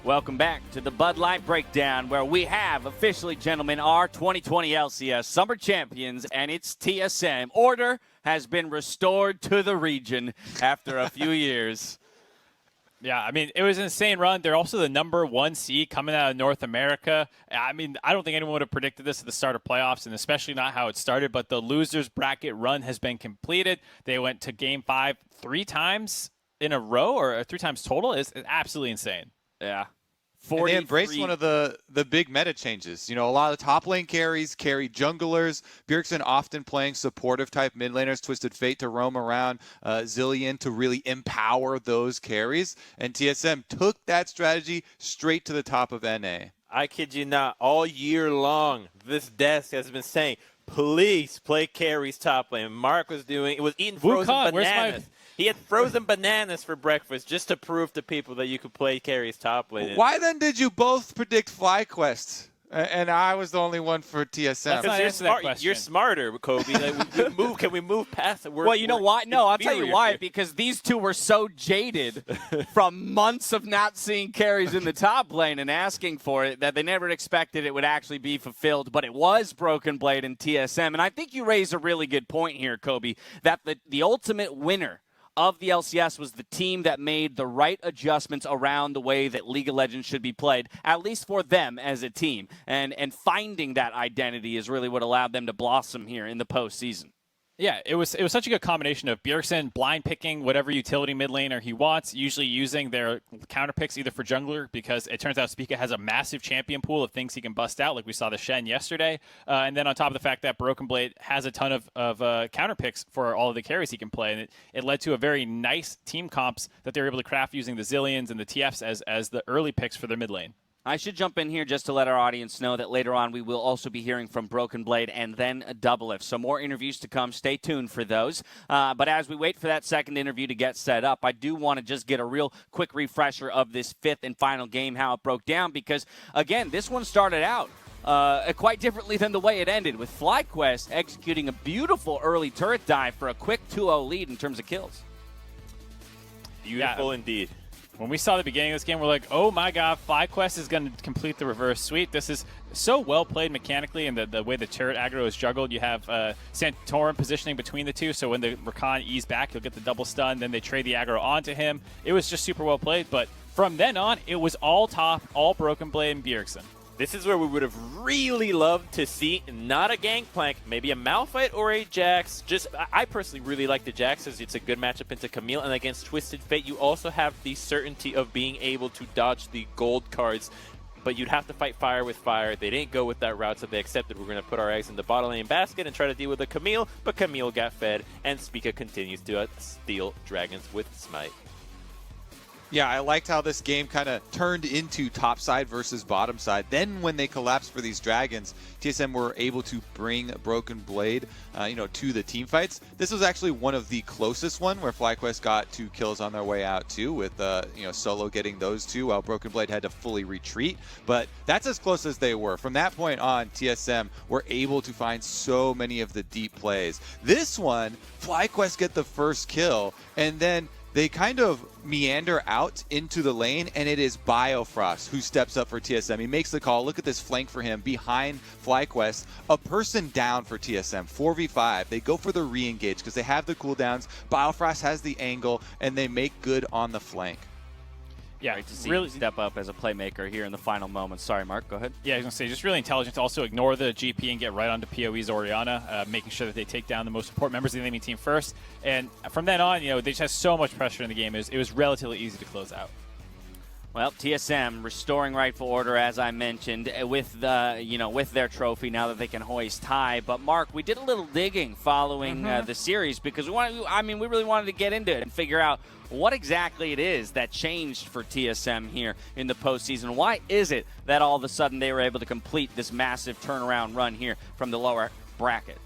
Welcome back to the Bud Light Breakdown, where we have officially, gentlemen, our 2020 LCS Summer Champions, and it's TSM. Order has been restored to the region after a few years. Yeah, I mean, it was an insane run. They're also the #1 seed coming out of North America. I mean, I don't think anyone would have predicted this at the start of playoffs, and especially not how it started, but the losers bracket run has been completed. They went to Game 5 3 times in a row, or 3 times total. It's absolutely insane. Yeah. And they embraced one of the big meta changes. You know, a lot of the top lane carries carry junglers. Bjergsen often playing supportive type mid laners, Twisted Fate to roam around, Zilean to really empower those carries. And TSM took that strategy straight to the top of NA. I kid you not, all year long, this desk has been saying, please play carries top lane. Mark was eating frozen bananas. He had frozen bananas for breakfast just to prove to people that you could play carries top lane. Why then did you both predict FlyQuest? And I was the only one for TSM. Because you're smarter, Kobe. Like, can we move past it? Well, you know why? No, I'll tell you why. Because these two were so jaded from months of not seeing carries in the top lane and asking for it that they never expected it would actually be fulfilled. But it was Broken Blade and TSM. And I think you raise a really good point here, Kobe, that the ultimate winner of the LCS was the team that made the right adjustments around the way that League of Legends should be played, at least for them as a team. And finding that identity is really what allowed them to blossom here in the postseason. Yeah, it was such a good combination of Bjergsen blind picking whatever utility mid laner he wants, usually using their counter picks either for jungler, because it turns out Spica has a massive champion pool of things he can bust out, like we saw the Shen yesterday. And then on top of the fact that Broken Blade has a ton of counter picks for all of the carries he can play, and it led to a very nice team comps that they were able to craft using the Zileans and the TFs as the early picks for their mid lane. I should jump in here just to let our audience know that later on we will also be hearing from Broken Blade and then Doublelift. So more interviews to come. Stay tuned for those. But as we wait for that second interview to get set up, I do want to just get a real quick refresher of this fifth and final game, how it broke down. Because, again, this one started out quite differently than the way it ended, with FlyQuest executing a beautiful early turret dive for a quick 2-0 lead in terms of kills. Beautiful indeed. When we saw the beginning of this game, we're like, oh my god, FlyQuest is going to complete the reverse sweep. This is so well played mechanically, and the way the turret aggro is juggled. You have Santorin positioning between the two, so when the Rakan ease back, he'll get the double stun, then they trade the aggro onto him. It was just super well played, but from then on, it was all top, all Broken Blade and Bjergsen. This is where we would have really loved to see not a Gangplank, maybe a Malphite or a Jax. I personally really like the Jax as it's a good matchup into Camille, and against Twisted Fate, you also have the certainty of being able to dodge the gold cards, but you'd have to fight fire with fire. They didn't go with that route, so they accepted we're going to put our eggs in the bottom lane basket and try to deal with the Camille, but Camille got fed, and Spica continues to steal dragons with Smite. Yeah, I liked how this game kind of turned into top side versus bottom side. Then when they collapsed for these dragons, TSM were able to bring Broken Blade, to the team fights. This was actually one of the closest one where FlyQuest got 2 kills on their way out too, with Solo getting those 2 while Broken Blade had to fully retreat. But that's as close as they were. From that point on, TSM were able to find so many of the deep plays. This one, FlyQuest get the first kill, and then they kind of meander out into the lane, and it is Biofrost who steps up for TSM. He makes the call. Look at this flank for him behind FlyQuest. A person down for TSM, 4v5. They go for the re-engage because they have the cooldowns. Biofrost has the angle, and they make good on the flank. Yeah, great to see really step up as a playmaker here in the final moments. Sorry, Mark, go ahead. Yeah, I was going to say, just really intelligent to also ignore the GP and get right onto PoE's Orianna, making sure that they take down the most important members of the enemy team first. And from then on, they just had so much pressure in the game. It was relatively easy to close out. Well, TSM restoring rightful order, as I mentioned, with their trophy now that they can hoist high. But Mark, we did a little digging following the series because we really wanted to get into it and figure out what exactly it is that changed for TSM here in the postseason. Why is it that all of a sudden they were able to complete this massive turnaround run here from the lower bracket?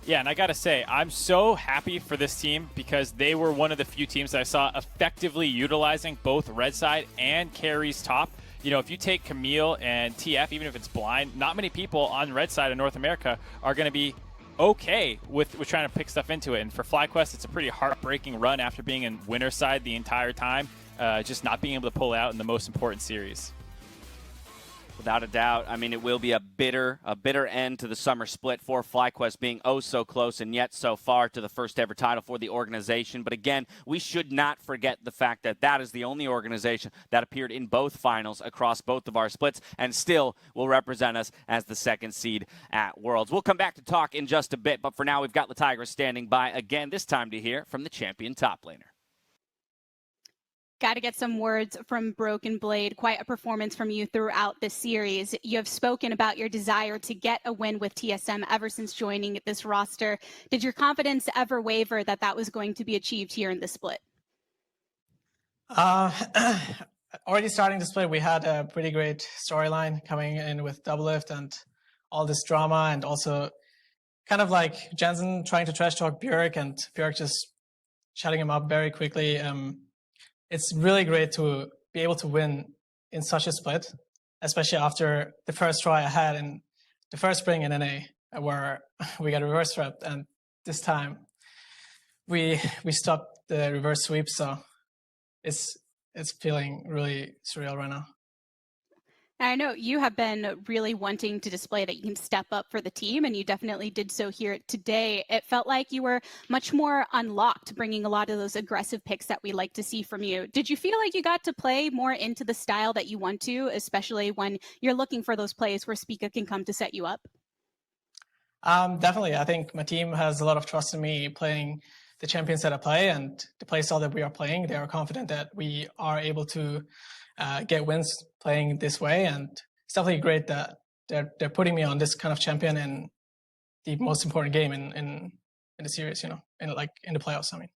Yeah, and I got to say, I'm so happy for this team because they were one of the few teams that I saw effectively utilizing both red side and carries top. If you take Camille and TF, even if it's blind, not many people on red side of North America are going to be okay with trying to pick stuff into it. And for FlyQuest, it's a pretty heartbreaking run after being in winner side the entire time, just not being able to pull out in the most important series. Without a doubt. I mean, it will be a bitter end to the summer split for FlyQuest being oh so close and yet so far to the first ever title for the organization. But again, we should not forget the fact that that is the only organization that appeared in both finals across both of our splits and still will represent us as the second seed at Worlds. We'll come back to talk in just a bit, but for now we've got the Tigers standing by again, this time to hear from the champion top laner. Got to get some words from Broken Blade. Quite a performance from you throughout this series. You have spoken about your desire to get a win with TSM ever since joining this roster. Did your confidence ever waver that that was going to be achieved here in the split? Already starting the split, we had a pretty great storyline coming in with Doublelift and all this drama, and also kind of like Jensen trying to trash talk Bjerg and Bjerg just shutting him up very quickly. It's really great to be able to win in such a split, especially after the first try I had in the first spring in NA, where we got reverse swept, and this time we stopped the reverse sweep. So it's feeling really surreal right now. I know you have been really wanting to display that you can step up for the team, and you definitely did so here today. It felt like you were much more unlocked, bringing a lot of those aggressive picks that we like to see from you. Did you feel like you got to play more into the style that you want to, especially when you're looking for those plays where Spica can come to set you up? Definitely. I think my team has a lot of trust in me playing the champions that I play and the play style that we are playing. They are confident that we are able to get wins playing this way, and it's definitely great that they're putting me on this kind of champion in the most important game in the series, in the playoffs. I mean,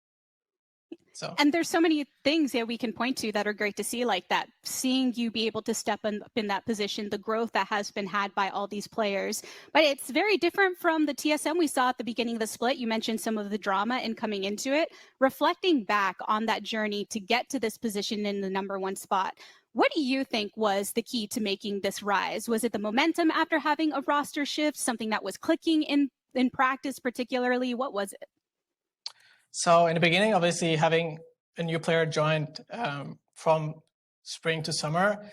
so. And there's so many things that we can point to that are great to see, like that, seeing you be able to step up in that position, the growth that has been had by all these players. But it's very different from the TSM we saw at the beginning of the split. You mentioned some of the drama in coming into it. Reflecting back on that journey to get to this position in the #1 spot, what do you think was the key to making this rise? Was it the momentum after having a roster shift, something that was clicking in practice particularly? What was it? So in the beginning, obviously, having a new player joined from spring to summer,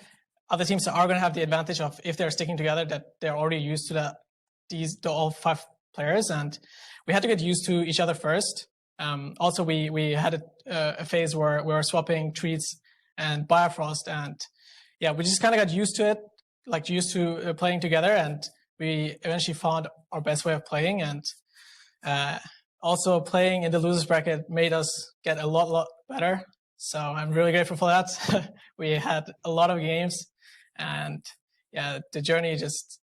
other teams are going to have the advantage of, if they're sticking together, that they're already used to all 5 players, and we had to get used to each other first. Also, we had a phase where we were swapping Treats and Bifrost, and yeah, we just kind of got used to it, like used to playing together, and we eventually found our best way of playing. And also playing in the losers bracket made us get a lot better. So I'm really grateful for that. We had a lot of games, and yeah, the journey just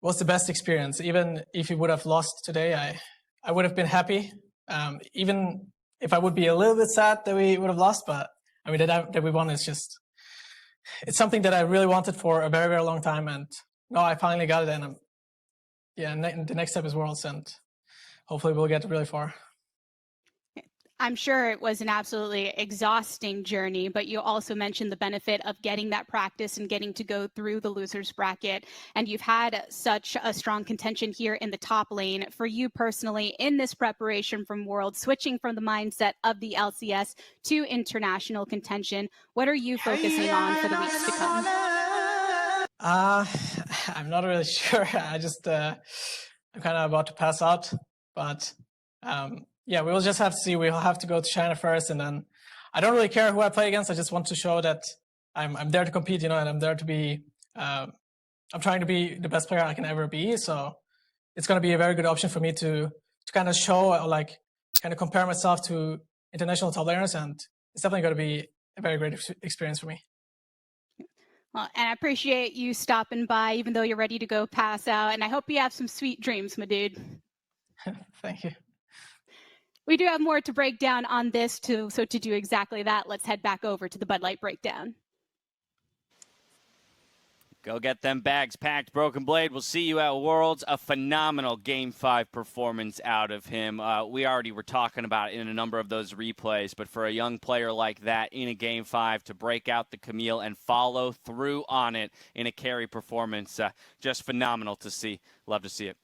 was the best experience. Even if we would have lost today, I would have been happy. Even if I would be a little bit sad that we would have lost, but I mean, that we won is just, it's something that I really wanted for a very, very long time. And now I finally got it. And the next step is Worlds, and hopefully we'll get really far. I'm sure it was an absolutely exhausting journey, but you also mentioned the benefit of getting that practice and getting to go through the losers bracket. And you've had such a strong contention here in the top lane. For you personally, in this preparation from Worlds, switching from the mindset of the LCS to international contention, what are you focusing on for the weeks to come? I'm not really sure. I just, I'm kind of about to pass out, but yeah, we will just have to see. We'll have to go to China first, and then I don't really care who I play against. I just want to show that I'm there to compete, and I'm there to be. I'm trying to be the best player I can ever be. So it's going to be a very good option for me to kind of show, like, kind of compare myself to international top laners, and it's definitely going to be a very great experience for me. Well, and I appreciate you stopping by, even though you're ready to go pass out. And I hope you have some sweet dreams, my dude. Thank you. We do have more to break down on this too, so to do exactly that, let's head back over to the Bud Light breakdown. Go get them bags packed, Broken Blade. We'll see you at Worlds. A phenomenal Game 5 performance out of him. We already were talking about it in a number of those replays, but for a young player like that in a Game 5 to break out the Camille and follow through on it in a carry performance, just phenomenal to see. Love to see it.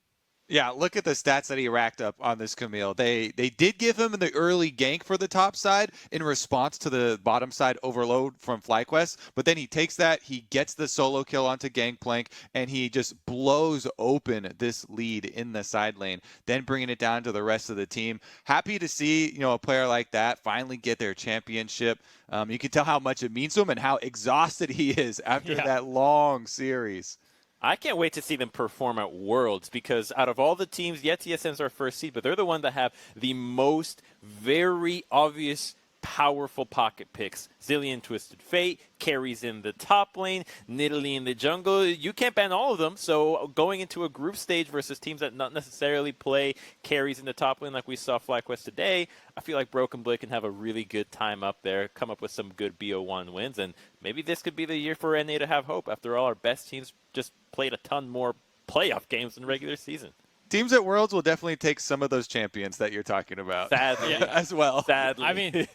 Yeah, look at the stats that he racked up on this Camille. They did give him the early gank for the top side in response to the bottom side overload from FlyQuest, but then he takes that, he gets the solo kill onto Gangplank, and he just blows open this lead in the side lane, then bringing it down to the rest of the team. Happy to see, a player like that finally get their championship. You can tell how much it means to him and how exhausted he is after that long series. I can't wait to see them perform at Worlds because out of all the teams, TSM's our first seed, but they're the one that have the most very obvious powerful pocket picks. Zilean Twisted Fate, carries in the top lane, Nidalee in the jungle. You can't ban all of them, so going into a group stage versus teams that not necessarily play carries in the top lane like we saw FlyQuest today, I feel like Broken Blade can have a really good time up there, come up with some good BO1 wins, and maybe this could be the year for NA to have hope. After all, our best teams just played a ton more playoff games in regular season. Teams at Worlds will definitely take some of those champions that you're talking about. Sadly. As well. Sadly. I mean,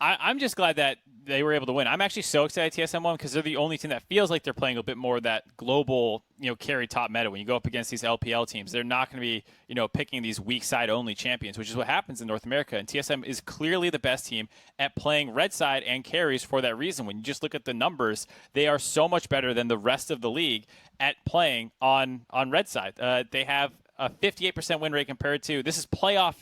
I'm just glad that they were able to win. I'm actually so excited TSM won because they're the only team that feels like they're playing a bit more of that global, carry top meta. When you go up against these LPL teams, they're not going to be, picking these weak side only champions, which is what happens in North America. And TSM is clearly the best team at playing red side and carries for that reason. When you just look at the numbers, they are so much better than the rest of the league at playing on red side. They have a 58% win rate compared to, this is playoff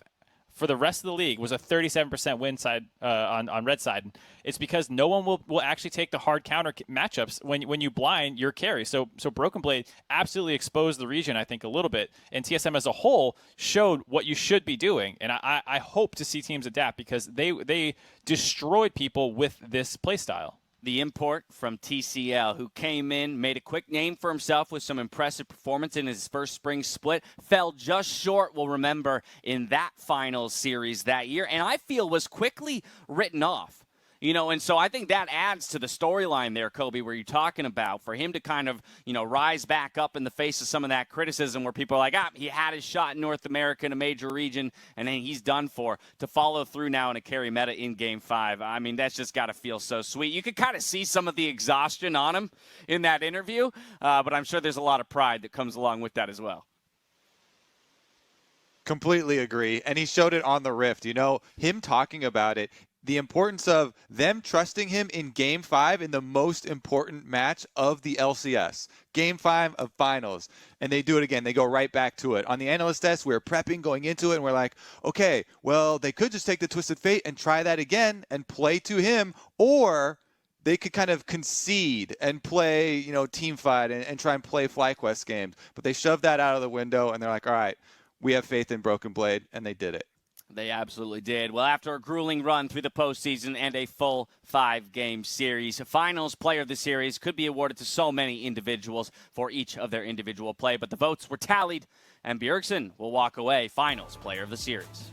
for the rest of the league, was a 37% win side on red side. It's because no one will actually take the hard counter matchups when you blind your carry. So Broken Blade absolutely exposed the region, I think, a little bit. And TSM as a whole showed what you should be doing. And I hope to see teams adapt because they destroyed people with this playstyle. The import from TCL, who came in, made a quick name for himself with some impressive performance in his first spring split, fell just short, we'll remember, in that finals series that year, and I feel was quickly written off. And so I think that adds to the storyline there, Kobe, where you're talking about, for him to kind of, rise back up in the face of some of that criticism where people are like, he had his shot in North America in a major region, and then he's done for. To follow through now in a carry meta in Game 5, I mean, that's just got to feel so sweet. You could kind of see some of the exhaustion on him in that interview, but I'm sure there's a lot of pride that comes along with that as well. Completely agree. And he showed it on the Rift. Him talking about it, the importance of them trusting him in Game 5 in the most important match of the LCS. Game 5 of finals. And they do it again. They go right back to it. On the analyst desk, we were prepping going into it, and we're like, okay, well, they could just take the Twisted Fate and try that again and play to him, or they could kind of concede and play, team fight and try and play FlyQuest games. But they shoved that out of the window, and they're like, all right, we have faith in Broken Blade, and they did it. They absolutely did. Well, after a grueling run through the postseason and a full 5-game series, finals player of the series could be awarded to so many individuals for each of their individual play, but the votes were tallied, and Bjergsen will walk away finals player of the series.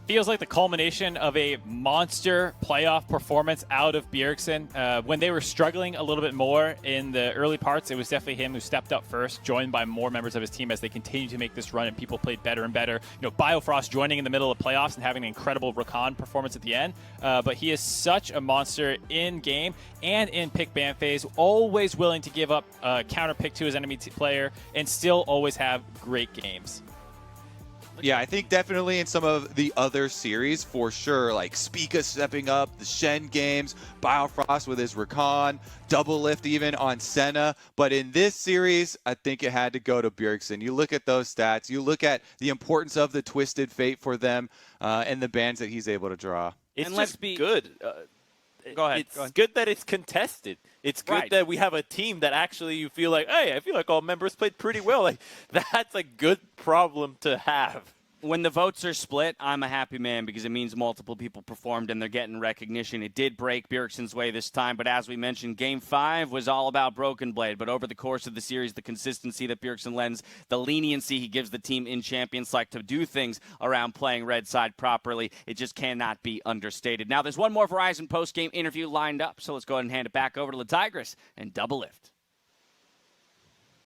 Feels like the culmination of a monster playoff performance out of Bjergsen. When they were struggling a little bit more in the early parts, it was definitely him who stepped up first, joined by more members of his team as they continued to make this run and people played better and better. Biofrost joining in the middle of playoffs and having an incredible Rakan performance at the end. But he is such a monster in game and in pick ban phase, always willing to give up a counter pick to his enemy player and still always have great games. Yeah, I think definitely in some of the other series, for sure, like Spica stepping up, the Shen games, Biofrost with his Rakan, Double Lift even on Senna. But in this series, I think it had to go to Bjergsen. You look at those stats, you look at the importance of the Twisted Fate for them and the bans that he's able to draw. It's just good. Go ahead. It's good that it's contested. It's good that we have a team that actually you feel like, hey, I feel like all members played pretty well. Like that's a good problem to have. When the votes are split, I'm a happy man because it means multiple people performed and they're getting recognition. It did break Bjergsen's way this time, but as we mentioned, Game 5 was all about Broken Blade. But over the course of the series, the consistency that Bjergsen lends, the leniency he gives the team in Champions Select to do things around playing red side properly, it just cannot be understated. Now, there's one more Verizon post-game interview lined up, so let's go ahead and hand it back over to the Tigris and Double Lift.